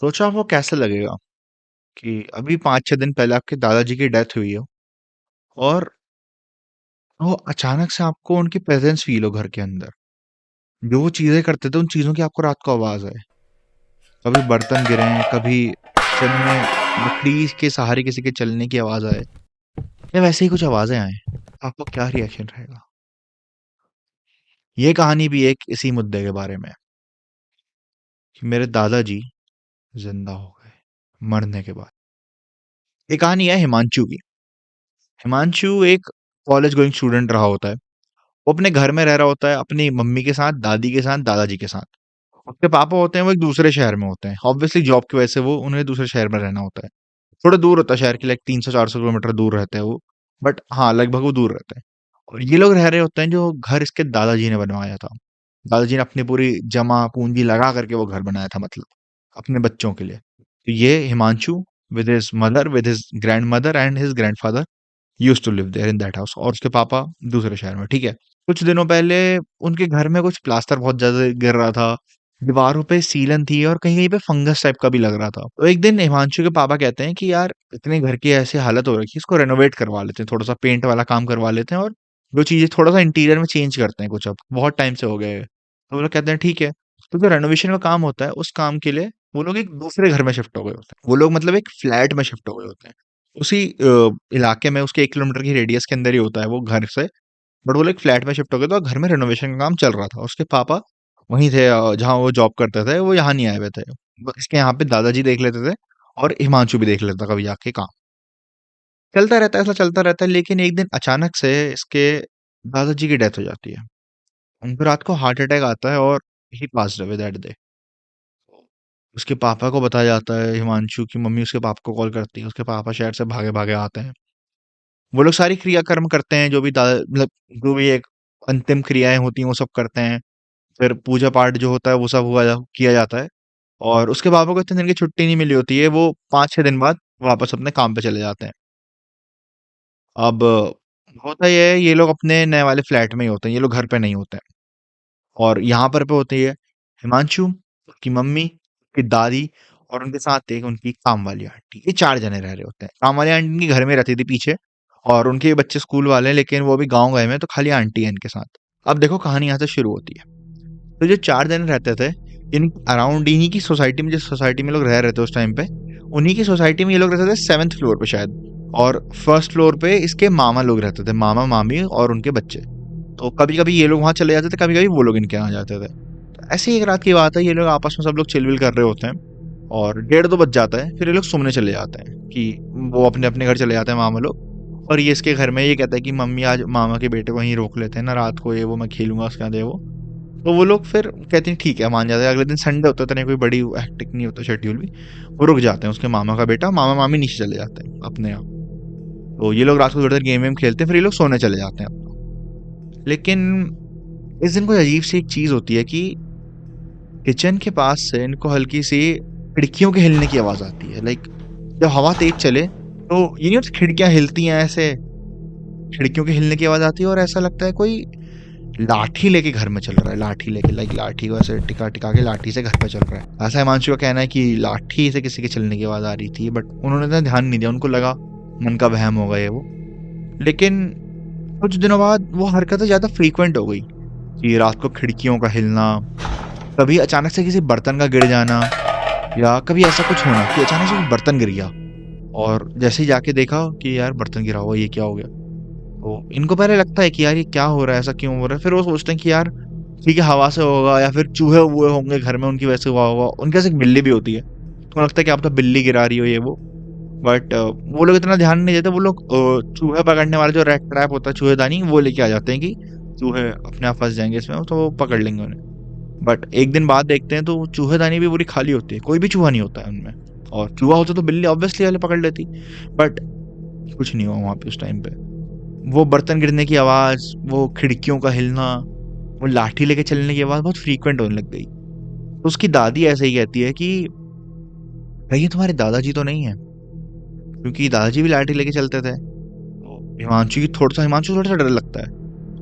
सोचो आपको कैसा लगेगा कि अभी 5-6 दिन पहले आपके दादाजी की डेथ हुई हो और वो अचानक से आपको उनकी प्रेजेंस फील हो घर के अंदर। जो वो चीजें करते थे उन चीजों की आपको रात को आवाज आए। कभी बर्तन गिरे, कभी किचन में लकड़ी के सहारे किसी के चलने की आवाज आए या वैसे ही कुछ आवाजें आए, आपको क्या रिएक्शन रहेगा? ये कहानी भी एक इसी मुद्दे के बारे में है कि मेरे दादाजी जिंदा हो गए मरने के बाद। ये कहानी है हिमांशु की। हिमांशु एक कॉलेज गोइंग स्टूडेंट रहा होता है। वो अपने घर में रह रहा होता है अपनी मम्मी के साथ, दादी के साथ, दादाजी के साथ। उसके पापा होते हैं वो एक दूसरे शहर में होते हैं, ऑब्वियसली जॉब की वजह से वो उन्हें दूसरे शहर में रहना होता है। थोड़ा दूर होता है शहर के, लाइक 300-400 किलोमीटर दूर रहते हैं वो। बट हाँ, लगभग वो दूर रहते हैं। और ये लोग रह रहे होते हैं जो घर इसके दादाजी ने बनवाया था। दादाजी ने अपनी पूरी जमा पूंजी लगा करके वो घर बनाया था, मतलब अपने बच्चों के लिए। तो ये Himanshu with his mother, with his grandmother and his grandfather used to live there in that house, और उसके पापा दूसरे शहर में, ठीक है। कुछ दिनों पहले उनके घर में कुछ प्लास्टर बहुत ज्यादा गिर रहा था, दीवारों पे सीलन थी और कहीं कहीं पे फंगस टाइप का भी लग रहा था। तो एक दिन हिमांशु के पापा कहते हैं कि यार इतने घर की ऐसी हालत हो रखी है, इसको रेनोवेट करवा लेते हैं, थोड़ा सा पेंट वाला काम करवा लेते हैं और जो चीजें थोड़ा सा इंटीरियर में चेंज करते हैं, कुछ अब बहुत टाइम से हो गए हैं। तो वो लोग कहते हैं ठीक है। तो जो रेनोवेशन का काम होता है उस काम के लिए वो लोग एक दूसरे घर में शिफ्ट हो गए होते हैं। वो लोग मतलब एक फ्लैट में शिफ्ट हो गए होते हैं उसी इलाके में, उसके 1 किलोमीटर की रेडियस के अंदर ही होता है वो घर से। बट वो लोग फ्लैट में शिफ्ट हो गए थे और घर में रेनोवेशन का काम चल रहा था। उसके पापा वहीं थे, जहाँ वो जॉब करते थे, वो यहाँ नहीं आए हुए थे। इसके यहाँ पे दादाजी देख लेते थे और हिमांशु भी देख लेता कभी जाके काम। चलता रहता है, ऐसा चलता रहता है। लेकिन एक दिन अचानक से इसके दादाजी की डेथ हो जाती है। उनको रात को हार्ट अटैक आता है और ही पास्ड अवे दैट डे। उसके पापा को बताया जाता है, हिमांशु की मम्मी उसके पापा को कॉल करती है, उसके पापा शहर से भागे भागे आते हैं। वो लोग सारी क्रियाकर्म करते हैं, जो भी दादा मतलब जो भी एक अंतिम क्रियाएं होती हैं वो सब करते हैं। फिर पूजा पाठ जो होता है वो सब किया जाता है। और उसके पापा को इतने दिन की छुट्टी नहीं मिली होती है, वो 5-6 दिन बाद वापस अपने काम पे चले जाते हैं। अब होता ये है, ये लोग अपने नए वाले फ्लैट में ही होते हैं, ये लोग घर पे नहीं होते हैं। और यहाँ पर होती है हिमांशु, उसकी मम्मी, उसकी दादी और उनके साथ एक उनकी काम वाली आंटी। ये 4 जने रह रहे होते हैं। काम वाली आंटी उनके घर में रहती थी पीछे, और उनके बच्चे स्कूल वाले हैं लेकिन वो भी गाँव गए हुए हैं, तो खाली आंटी है इनके साथ। अब देखो कहानी यहाँ से शुरू होती है। तो जो 4 जने रहते थे, इन अराउंड इन्हीं की सोसाइटी में, जिस सोसाइटी में लोग रह रहे थे उस टाइम पे, उन्हीं की सोसाइटी में ये लोग रहते थे 7th फ्लोर पे शायद। और फर्स्ट फ्लोर पे इसके मामा लोग रहते थे, मामा मामी और उनके बच्चे। तो कभी कभी ये लोग वहां चले जाते थे, कभी कभी वो लोग इनके यहाँ जाते थे। तो ऐसे ही एक रात की बात है, ये लोग आपस में सब लोग चिलविल कर रहे होते हैं और 1:30-2 बज जाता है। फिर ये लोग सोने चले जाते हैं कि वो अपने अपने घर चले जाते हैं मामा लोग। और ये इसके घर में ये कहता है कि मम्मी आज मामा के बेटे को यहीं रोक लेते हैं ना रात को, ये वो मैं खेलूंगा उसके साथ, ये वो। तो वो लोग फिर कहते हैं ठीक है, मान जाते हैं। अगले दिन संडे होता है तो नहीं कोई बड़ी हेक्टिक नहीं होता शेड्यूल भी। वो रुक जाते हैं, उसके मामा का बेटा मामा मामी नीचे चले जाते हैं अपने आप। तो ये लोग रात को थोड़ी देर गेम वेम खेलते हैं, फिर ये लोग सोने चले जाते हैं अपना। लेकिन इस दिन कोई अजीब सी एक चीज होती है कि किचन के पास से इनको हल्की सी खिड़कियों के हिलने की आवाज आती है। लाइक जब हवा तेज चले तो ये नहीं होता, खिड़कियां हिलती हैं ऐसे, खिड़कियों के हिलने की आवाज आती है और ऐसा लगता है कोई लाठी लेके घर में चल रहा है। लाठी लेके, लाइक लाठी को ऐसे टिका टिका के लाठी से घर पे चल रहा है। ऐसा हिमांशु का कहना है कि लाठी से किसी के चलने की आवाज आ रही थी, बट उन्होंने इतना ध्यान नहीं दिया, उनको लगा मन का वहम होगा ये वो। लेकिन कुछ दिनों बाद वो हरकतें ज्यादा फ्रीक्वेंट हो गई कि रात को खिड़कियों का हिलना, कभी अचानक से किसी बर्तन का गिर जाना, या कभी ऐसा कुछ होना कि अचानक से कोई बर्तन गिर गया और जैसे ही जाके देखा कि यार बर्तन गिरा हुआ, ये क्या हो गया। तो इनको पहले लगता है कि यार ये क्या हो रहा है, ऐसा क्यों हो रहा है। फिर वो सोचते हैं कि यार ठीक है, हवा से होगा या फिर चूहे वूहे होंगे घर में, उनकी वजह से हुआ होगा। उनके पास एक बिल्ली भी होती है, तो लगता है कि आप तो बिल्ली गिरा रही हो ये वो। बट वो लोग इतना ध्यान नहीं देते। वो लोग चूहे पकड़ने वाला जो रेड ट्रैप होता है, चूहेदानी, वो लेके आ जाते हैं कि चूहे अपने आप फंस जाएंगे इसमें, तो वो पकड़ लेंगे उन्हें। बट एक दिन बाद देखते हैं तो वो चूहेदानी भी पूरी खाली होती है, कोई भी चूहा नहीं होता है उनमें। और चूहा होता तो बिल्ली ऑब्वियसली वाले पकड़ लेती। बट कुछ नहीं हुआ वहां पे उस टाइम पे। वो बर्तन गिरने की आवाज, वो खिड़कियों का हिलना, वो लाठी लेके चलने की आवाज बहुत फ्रीक्वेंट होने लग गई। तो उसकी दादी ऐसे ही कहती है कि भाई ये तुम्हारे दादाजी तो नहीं है, क्योंकि दादाजी भी लाठी लेके चलते थे। तो हिमांशु को थोड़ा सा डर लगता है।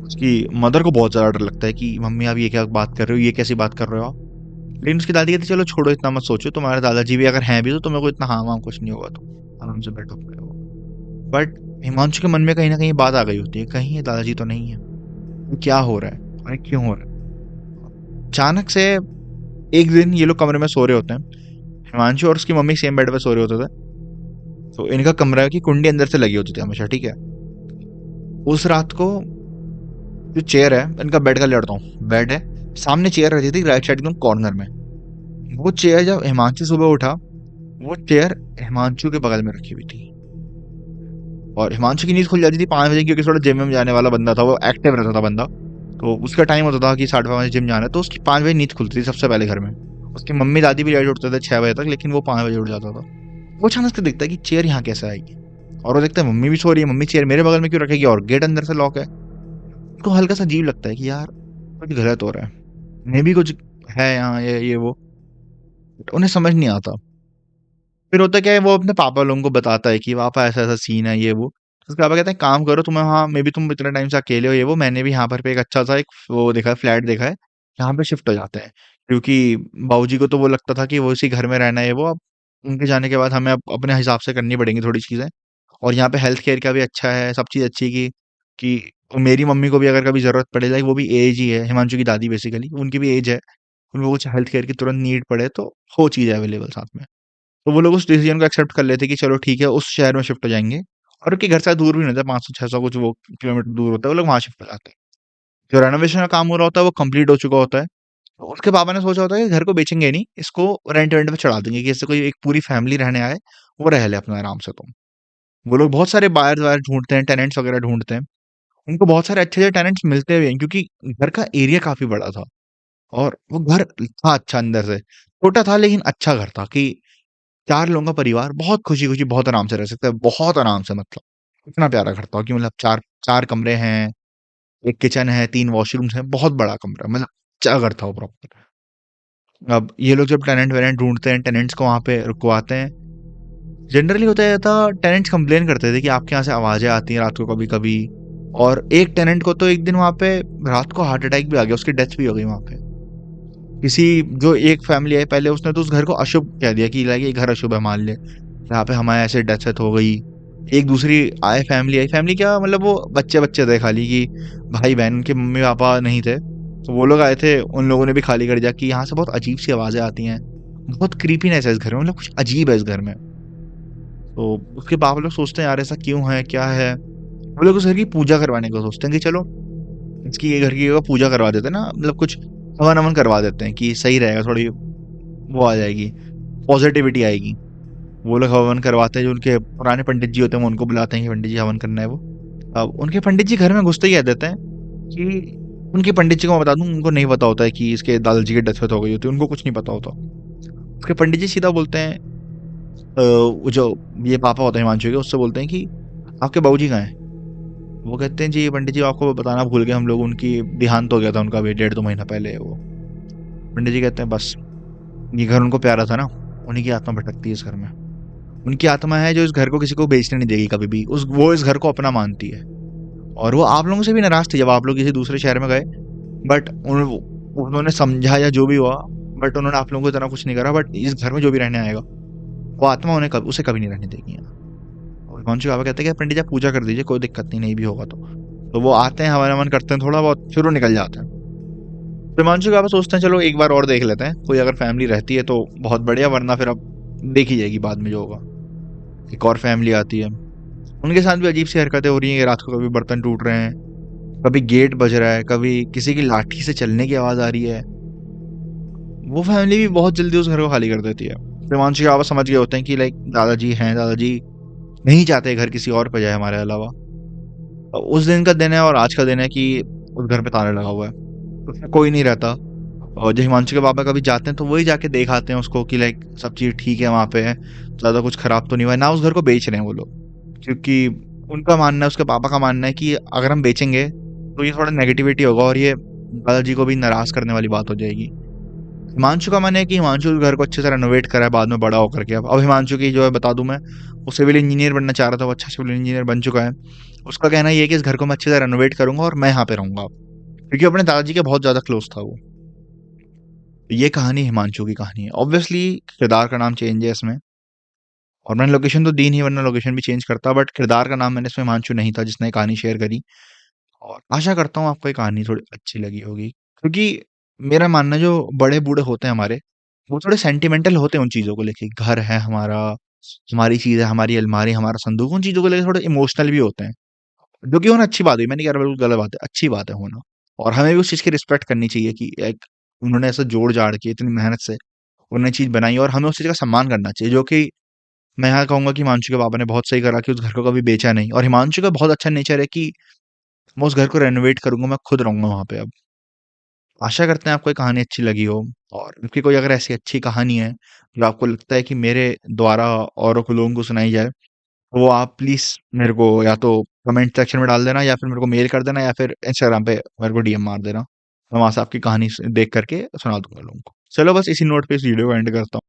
उसकी मदर को बहुत ज्यादा डर लगता है कि मम्मी आप ये क्या बात कर रहे हो, ये कैसी बात कर रहे हो आप। लेकिन उसकी दादी कहती चलो छोड़ो, इतना मत सोचो, तुम्हारे दादाजी भी अगर हैं भी तो तुम्हें को इतना हाँ वहाँ कुछ नहीं होगा, तो आराम से बैठो पड़े हो। बट हिमांशु के मन में कहीं ना कहीं बात आ गई होती है, कहीं ये दादाजी तो नहीं है, ये क्या हो रहा है और ये क्यों हो रहा है। अचानक से एक दिन ये लोग कमरे में सो रहे होते हैं, हिमांशु और उसकी मम्मी सेम बेड पे सो रहे होते थे। तो इनका कमरा की कुंडी अंदर से लगी होती थी हमेशा, ठीक है। उस रात को जो चेयर है, इनका बेड का लड़ता हूँ, बेड है सामने, चेयर रहती थी राइट साइड एकदम कॉर्नर में। वो चेयर जब हिमांशु सुबह उठा, वो चेयर हिमांशु के बगल में रखी हुई थी। और हिमांशु की नींद खुल जाती थी 5 बजे, क्योंकि थोड़ा जिम में जाने वाला बंदा था, वो एक्टिव रहता था बंदा। तो उसका टाइम होता था कि 5:30 जिम जाना है, तो उसकी 5 बजे नींद खुलती थी सबसे पहले घर में। उसकी मम्मी दादी भी लेट उठते थे 6 बजे तक, लेकिन वो 5 बजे उठ जाता था। वो अचानक से दिखता है कि चेयर यहाँ कैसे आएगी, और वो देखता है मम्मी भी सो रही है, मम्मी चेयर मेरे बगल में क्यों रखेगी, और गेट अंदर से लॉक है। उसको हल्का सा अजीब लगता है कि यार कुछ गलत हो रहा है, मे भी कुछ है यहाँ, ये वो। उन्हें समझ नहीं आता। फिर होता क्या है, वो अपने पापा लोगों को बताता है कि पापा ऐसा ऐसा सीन है, ये वो। तो उसके पापा कहते हैं काम करो, तुम्हें वहाँ मे बी तुम इतने टाइम से अकेले हो, ये वो, मैंने भी यहाँ पर पे एक अच्छा सा एक वो देखा है, फ्लैट देखा है, यहाँ पे शिफ्ट हो जाते हैं। क्योंकि बाबूजी को तो वो लगता था कि वो इसी घर में रहना है, ये वो। अब उनके जाने के बाद हमें अब अपने हिसाब से करनी पड़ेंगी थोड़ी चीजें। और यहाँ पे हेल्थ केयर का भी अच्छा है, सब चीज अच्छी कि मेरी मम्मी को भी अगर कभी जरूरत पड़े, लाइक वो भी एज ही है, हिमांशु की दादी बेसिकली, उनकी भी एज है, उनको कुछ हेल्थ केयर की तुरंत नीड पड़े तो वो चीज है अवेलेबल साथ में। तो वो लोग उस डिसीजन को एक्सेप्ट कर लेते कि चलो ठीक है, उस शहर में शिफ्ट हो जाएंगे। और उनके घर से दूर भी नहीं होता, 500-600 कुछ वो किलोमीटर दूर होता है, वो लोग वहां शिफ्ट हो जाते हैं। जो रेनोवेशन का काम हो रहा होता है वो कंप्लीट हो चुका होता है। तो उसके पापा ने सोचा होता है कि घर को बेचेंगे नहीं, इसको रेंट वेंट पे चढ़ा देंगे, कि इससे कोई एक पूरी फैमिली रहने आए, वो रह ले अपना आराम से। तो वो लोग बहुत सारे बायर वायर ढूंढते हैं, टेनेंट्स वगैरह ढूंढते हैं। उनको बहुत सारे अच्छे अच्छे टेनेंट्स मिलते हुए हैं, क्योंकि घर का एरिया काफी बड़ा था। और वो घर था अच्छा, अंदर से छोटा था लेकिन अच्छा घर था, कि 4 लोगों का परिवार बहुत खुशी-खुशी बहुत आराम से रह सकता है, बहुत आराम से मतलब। इतना प्यारा घर था कि मतलब 4 4 कमरे हैं, 1 किचन है, 3 वॉशरूम्स हैं, बहुत बड़ा कमरा, मतलब अच्छा घर था वो प्रॉपर। अब ये लोग जब टेनेंट वेनेंट ढूँढते हैं, टेनेंट्स को वहाँ पे रुकवाते हैं। जनरली होता ये था, टेनेंट्स कंप्लेन करते थे कि आपके यहाँ से आवाज़ें आती हैं रात को कभी-कभी। और एक टेनेंट को तो एक दिन वहाँ पे रात को हार्ट अटैक भी आ गया, उसकी डेथ भी हो गई वहाँ पे। किसी जो एक फैमिली आई पहले, उसने तो उस घर को अशुभ कह दिया कि लाइक ये घर अशुभ है, मान ले यहाँ पे हमारे ऐसे डेथ हो गई। एक दूसरी आए फैमिली आई, फैमिली क्या मतलब वो बच्चे बच्चे थे खाली, कि भाई बहन, उनके मम्मी पापा नहीं थे। तो वो लोग आए थे, उन लोगों ने भी खाली कर दिया कि यहाँ से बहुत अजीब सी आवाजें आती हैं, बहुत क्रीपीनेस है इस घर में, मतलब कुछ अजीब है इस घर में। तो उसके पापा लोग सोचते हैं यार ऐसा क्यों है, क्या है। वो लोग उस घर की पूजा करवाने को सोचते हैं कि चलो इसकी ये घर की पूजा करवा देते हैं ना, मतलब कुछ हवन अवन करवा देते हैं कि सही रहेगा, थोड़ी वो आ जाएगी, पॉजिटिविटी आएगी। वो लोग हवन करवाते हैं, जो उनके पुराने पंडित जी होते हैं वो उनको बुलाते हैं कि पंडित जी हवन करना है वो। अब उनके पंडित जी घर में घुसते ही कह देते हैं कि उनके पंडित जी को मैं बता दूं, उनको नहीं पता होता है कि इसके दादाजी की डेथ हो गई होती है, उनको कुछ नहीं पता होता। उसके पंडित जी सीधा बोलते हैं, वो जो ये पापा होते हैं हिमांशु के, उससे बोलते हैं कि आपके बाबूजी कहाँ हैं। वो कहते हैं जी पंडित जी आपको बताना भूल गए हम लोग, उनकी देहांत हो गया था उनका भी 1.5-2 महीना पहले। वो पंडित जी कहते हैं बस, ये घर उनको प्यारा था ना, उन्हीं की आत्मा भटकती है इस घर में। उनकी आत्मा है जो इस घर को किसी को बेचने नहीं देगी कभी भी, उस वो इस घर को अपना मानती है। और वो आप लोगों से भी नाराज थी जब आप लोग किसी दूसरे शहर में गए, बट उन्होंने समझा या जो भी हुआ, बट उन्होंने आप लोगों को इतना कुछ नहीं करा। बट इस घर में जो भी रहने आएगा, वो आत्मा उसे कभी नहीं रहने देगी यहाँ। और हिमांशु बाबा कहते हैं कि पंडित जी आप पूजा कर दीजिए, कोई दिक्कत नहीं, नहीं भी होगा तो वो आते हैं, हवन हवन करते हैं थोड़ा बहुत, फिर वो निकल जाते हैं। तो हिमांशु बाबा सोचते हैं चलो एक बार और देख लेते हैं, कोई अगर फैमिली रहती है तो बहुत बढ़िया, वरना फिर अब देखी जाएगी बाद में जो होगा। एक और फैमिली आती है, उनके साथ भी अजीब सी हरकतें हो रही हैं कि रात को कभी बर्तन टूट रहे हैं, कभी गेट बज रहा है, कभी किसी की लाठी से चलने की आवाज आ रही है। वो फैमिली भी बहुत जल्दी उस घर को खाली कर देती है। हिमांशु के बाबा समझ गए होते हैं कि लाइक दादाजी हैं, दादाजी नहीं चाहते घर किसी और पे जाए हमारे अलावा। उस दिन का दिन है और आज का दिन है कि उस घर पे ताला लगा हुआ है, उसमें कोई नहीं रहता। और जब हिमांशु के पापा कभी जाते हैं तो वही जाके देख आते हैं उसको कि लाइक सब चीज ठीक है वहां पे, ज्यादा कुछ खराब तो नहीं हुआ है ना। उस घर को बेच रहे हैं वो लोग, क्योंकि उनका मानना है, उसके पापा का मानना है कि अगर हम बेचेंगे तो ये थोड़ा नेगेटिविटी होगा और ये दादाजी को भी नाराज करने वाली बात हो जाएगी। हिमांशु का मानना है कि हिमांशु उस घर को अच्छे से रेनोवेट करा है बाद में बड़ा होकर के। अब हिमांशु की जो है बता दूं मैं, वो सिविल इंजीनियर बनना चाह रहा था, वो अच्छा सिविल इंजीनियर बन चुका है। उसका कहना ये है कि इस घर को मैं अच्छे से रेनोवेट करूंगा और मैं यहाँ पे रहूंगा, क्योंकि अपने दादाजी के बहुत ज्यादा क्लोज था वो। ये कहानी हिमांशु की कहानी है। ऑब्वियसली किरदार का नाम चेंज है इसमें, और मैंने लोकेशन तो दी नहीं, वरना लोकेशन भी चेंज करता, बट किरदार का नाम मैंने इसमें हिमांशु नहीं था जिसने कहानी शेयर करी। और आशा करता हूँ आपको ये कहानी थोड़ी अच्छी लगी होगी, क्योंकि मेरा मानना है, जो बड़े बूढ़े होते हैं हमारे, वो थोड़े सेंटिमेंटल होते हैं उन चीज़ों को लेके। घर है हमारा, हमारी चीज़ है, हमारी अलमारी, हमारा संदूक, उन चीज़ों को लेके थोड़े इमोशनल भी होते हैं। जो कि होना अच्छी बात है, मैं नहीं कह रहा बिल्कुल गलत बात है, अच्छी बात है होना। और हमें भी उस चीज़ की रिस्पेक्ट करनी चाहिए कि एक उन्होंने ऐसा जोड़-जाड़ के इतनी मेहनत से उन्होंने चीज़ बनाई, और हमें उस चीज़ का सम्मान करना चाहिए। जो कि मैं यहाँ कहूँगा कि हिमांशु के पापा ने बहुत सही करा कि उस घर को कभी बेचा नहीं, और हिमांशु का बहुत अच्छा नेचर है कि मैं उस घर को रेनोवेट करूँगा, मैं खुद रहूँगा वहाँ पे अब। आशा करते हैं आपको ये कहानी अच्छी लगी हो, और आपकी कोई अगर ऐसी अच्छी कहानी है, जो आपको लगता है कि मेरे द्वारा औरों को लोगों को सुनाई जाए, तो वो आप प्लीज़ मेरे को या तो कमेंट सेक्शन में डाल देना, या फिर मेरे को मेल कर देना, या फिर इंस्टाग्राम पे मेरे को डीएम मार देना। मैं वहाँ से आपकी कहानी देख करके सुना दूँगा लोगों को। चलो बस इसी नोट पे इस वीडियो को एंड करता हूँ।